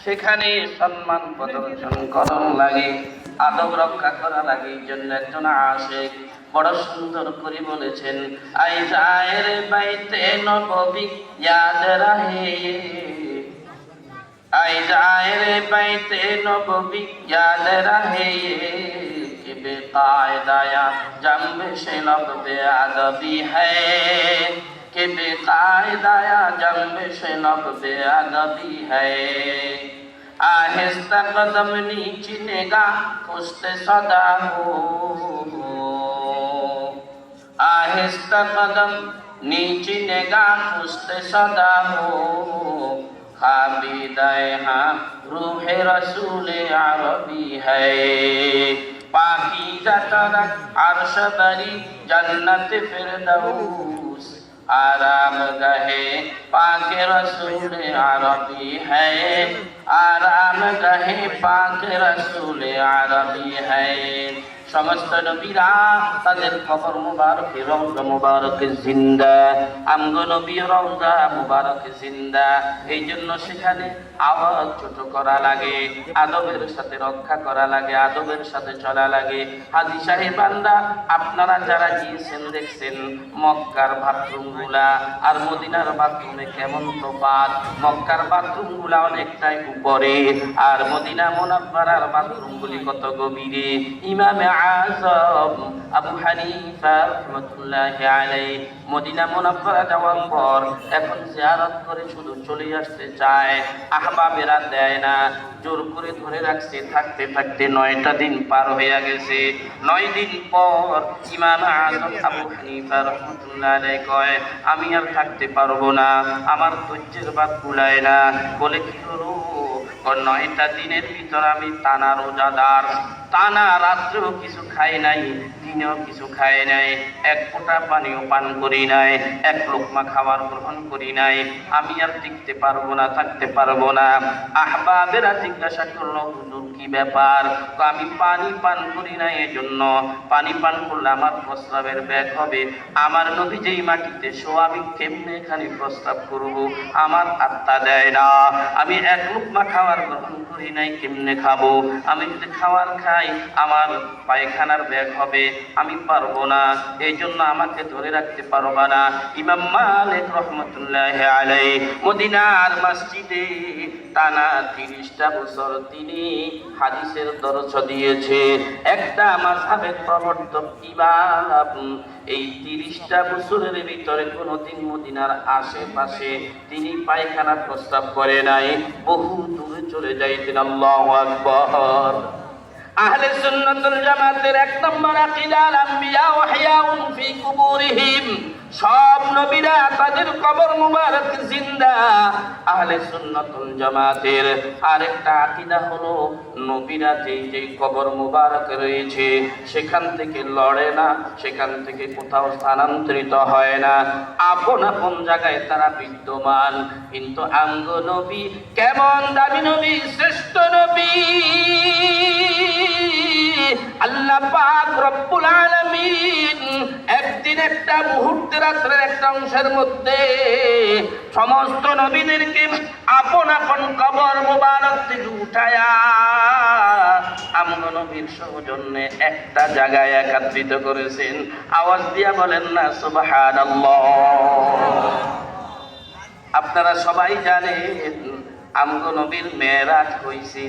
সেখানে সম্মান প্রদর্শন করা লাগে, আদব রক্ষা করা লাগে। এই জন্য একজন আশিক বড় সুন্দর করে বলেছেন, আই জায়ের বাইতে নববী ইয়াদ রাহে, আই জায়ের বাইতে নববী ইয়াদ রাহে, कि बेकायदाया जंब से लब बेअदबी है, कि बेकायदाया जंब से लब बेअदबी है। आहिस्ता कदम नीचे निगाह पुश्ते सदा हो, आहिस्ता कदम नीचे निगाह पुश्ते सदा हो, खाबिदाए हाँ रूहे रसूल अरबी है। पाकीज़ा तरक अर्श बरी जन्नत फिरदौस, आराम गहे पाक रसूल अरबी है, आराम गहे पाक रसूल अरबी है। समस्त नबीरा ताদের কবর মুবারকে রওজা মুবারকে জিন্দা, আমগো নবী রওজা মুবারকে জিন্দা। এই জন্য সেখানে আওয়াজ ছোট করা লাগে, আদবের সাথে রক্ষা করা লাগে, আদবের সাথে চলা লাগে। হাজী সাহেবানরা আপনারা যারা গিয়েছেন দেখছেন মক্কার বাথরুমগুলা আর মদিনার বাথরুমে কেমন তফাৎ। মক্কার বাথরুমগুলা অনেকটাই উপরে আর মদিনা মুনাওয়ারার বাথরুমগুলি কত গভীরে। ইমামে আযম আবু হানিফা রাহমাতুল্লাহি আলাইহি মদিনা মুনাওয়ারা যাওয়ার পর এখন জিয়ারত করে শুধু চলে আসতে চায়, আহবাবেরা দেয় না, জোর করে ধরে রাখছে। থাকতে থাকতে 9টা দিন পার হয়ে গেছে। 9 দিন পর ইমাম আযম আবু হানিফা রাহমাতুল্লাহি আলাইহি কয়, আমি আর থাকতে পারবো না, আমার ধৈর্যের বাঁধ কুলায় না। বলে কি করো? 9টা দিনের ভিতর আমি টানা রোজাদার, টানা রাত্রেও কিছু খাই নাই, দিনেও কিছু খাই নাই, এক ফোঁটা পানিও পান করি নাই, এক লোকমা খাবার গ্রহণ করি নাই, আমি আর টিকতে পারবো না, থাকতে পারবো না। আহবাবেরা জিজ্ঞাসা করলো, হুজুর কি ব্যাপার? আমি পানি পান করি নাই, এজন্য পানি পান করলে আমার প্রস্রাবের ব্যাগ হবে। আমার নবী যেই মাটিতে শোয়া, আমি কেমনে এখানে প্রস্রাব করবো? আমার আত্মা দেয় না। আমি এক লোকমা খাবার গ্রহণ করি নাই, কেমনে খাবো? আমি যদি খাবার খাই আমার পায়খানার ব্যাগ হবে, আমি পারবো না, এই জন্য আমাকে ধরে রাখতে পারবা না। ইমাম মালিক রহমতুল্লাহি আলাইহি মদিনার মসজিদে টানা 30টা বছর তিনি হাদিসের দরস দিয়েছে। একটা মাযহাবের প্রবর্তক ইমাম এই 30টা বছরের ভিতরে কোনোদিন মদিনার আশেপাশে তিনি পায়খানা প্রস্তাব করে নাই, বহু দূরে চলে যাইতেন। আল্লাহু আকবার। আহলে সুন্নাতুল জামাতের 1 নম্বর আকীদা, আল আম্বিয়া ওয়াহয়াউন ফি কুবুরিহিম, সব নবীরা তাদের কবর মুবারক জিন্দা। আহলে সুন্নাতুল জামাতের আরেকটা আকীদা হলো নবীরা যেই কবর মুবারক রয়েছে সেখান থেকে লড়ে না, সেখান থেকে কোথাও স্থানান্তরিত হয় না, আপন আপন জায়গায় তারা বিদ্যমান। কিন্তু আমগো নবী কেমন দামি নবী, শ্রেষ্ঠ নবী, আল্লাহ পাক রব্বুল আলামিন একদিন একটা মুহূর্তে রাত্রের একটা অংশের মধ্যে সমস্ত নবীদেরকে আপন আপন কবর মুবারক থেকে উঠায়া আমগো নবীর সৌজন্যে একটা জায়গায় একত্রিত করেছেন। আওয়াজ দিয়া বলেন না সুবহানাল্লাহ। আপনারা সবাই জানেন আমগো নবীর মেরাজ হইছে